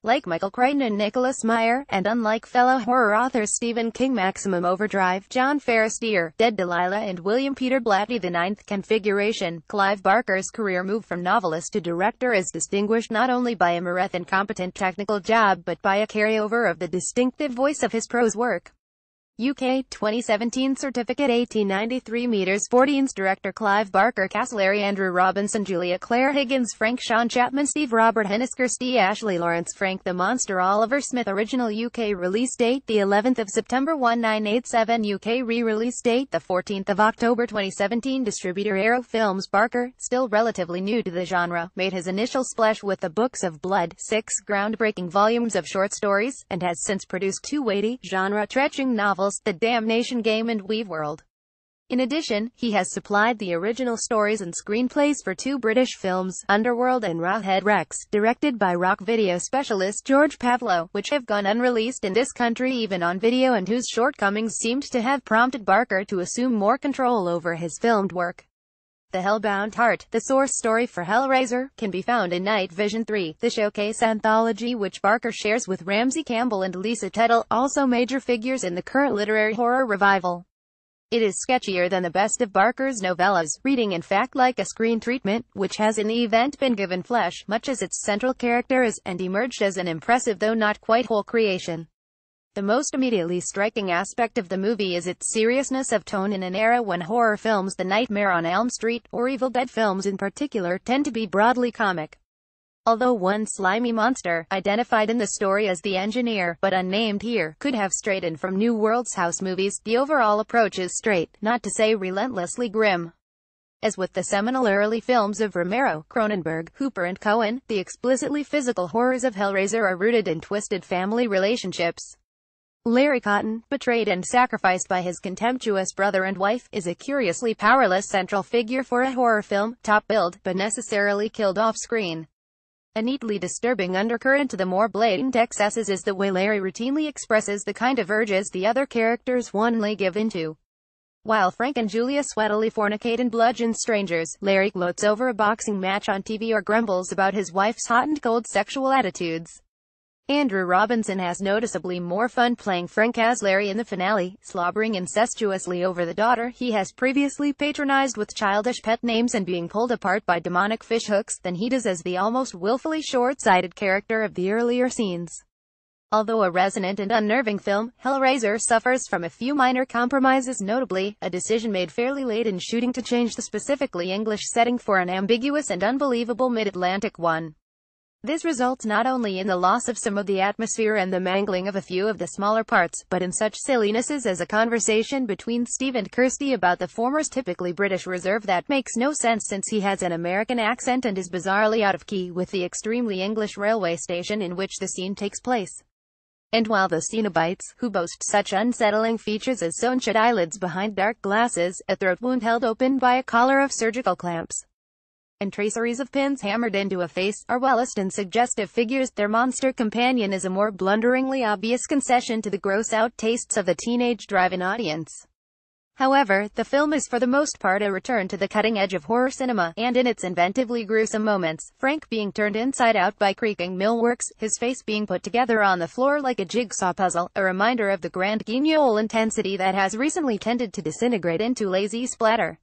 Like Michael Crichton and Nicholas Meyer, and unlike fellow horror authors Stephen King Maximum Overdrive, John Ferris Deer, Dead Delilah and William Peter Blatty the Ninth Configuration, Clive Barker's career move from novelist to director is distinguished not only by a marathon competent technical job but by a carryover of the distinctive voice of his prose work. UK 2017 Certificate 1893 meters 14's director Clive Barker cast Larry Andrew Robinson, Julia Claire Higgins, Frank Sean Chapman, Steve Robert Hennisker, Kirstie Ashley Lawrence, Frank the Monster, Oliver Smith. Original UK release date the 11th of September 1987, UK re-release date the 14th of October 2017. Distributor Arrow Films. Barker, still relatively new to the genre, made his initial splash with the Books of Blood, 6 groundbreaking volumes of short stories, and has since produced 2 weighty, genre-stretching novels, The Damnation Game and Weave World. In addition, he has supplied the original stories and screenplays for 2 British films, Underworld and Rawhead Rex, directed by rock video specialist George Pavlo, which have gone unreleased in this country even on video and whose shortcomings seemed to have prompted Barker to assume more control over his filmed work. The Hellbound Heart, the source story for Hellraiser, can be found in Night Vision 3, the showcase anthology which Barker shares with Ramsey Campbell and Lisa Tuttle, also major figures in the current literary horror revival. It is sketchier than the best of Barker's novellas, reading in fact like a screen treatment, which has in the event been given flesh, much as its central character is, and emerged as an impressive though not quite whole creation. The most immediately striking aspect of the movie is its seriousness of tone in an era when horror films, The Nightmare on Elm Street, or Evil Dead films in particular, tend to be broadly comic. Although one slimy monster, identified in the story as the Engineer, but unnamed here, could have strayed in from New World's house movies, the overall approach is straight, not to say relentlessly grim. As with the seminal early films of Romero, Cronenberg, Hooper and Cohen, the explicitly physical horrors of Hellraiser are rooted in twisted family relationships. Larry Cotton, betrayed and sacrificed by his contemptuous brother and wife, is a curiously powerless central figure for a horror film, top-billed, but necessarily killed off-screen. A neatly disturbing undercurrent to the more blatant excesses is the way Larry routinely expresses the kind of urges the other characters only give into. While Frank and Julia sweatily fornicate and bludgeon strangers, Larry gloats over a boxing match on TV or grumbles about his wife's hot and cold sexual attitudes. Andrew Robinson has noticeably more fun playing Frank as Larry in the finale, slobbering incestuously over the daughter he has previously patronized with childish pet names and being pulled apart by demonic fishhooks, than he does as the almost willfully short-sighted character of the earlier scenes. Although a resonant and unnerving film, Hellraiser suffers from a few minor compromises, notably, a decision made fairly late in shooting to change the specifically English setting for an ambiguous and unbelievable mid-Atlantic one. This results not only in the loss of some of the atmosphere and the mangling of a few of the smaller parts, but in such sillinesses as a conversation between Steve and Kirstie about the former's typically British reserve that makes no sense since he has an American accent and is bizarrely out of key with the extremely English railway station in which the scene takes place. And while the Cenobites, who boast such unsettling features as sewn-shut eyelids behind dark glasses, a throat wound held open by a collar of surgical clamps, and traceries of pins hammered into a face, are wellest and suggestive figures, their monster companion is a more blunderingly obvious concession to the gross-out tastes of the teenage drive-in audience. However, the film is for the most part a return to the cutting edge of horror cinema, and in its inventively gruesome moments, Frank being turned inside out by creaking millworks, his face being put together on the floor like a jigsaw puzzle, a reminder of the grand guignol intensity that has recently tended to disintegrate into lazy splatter.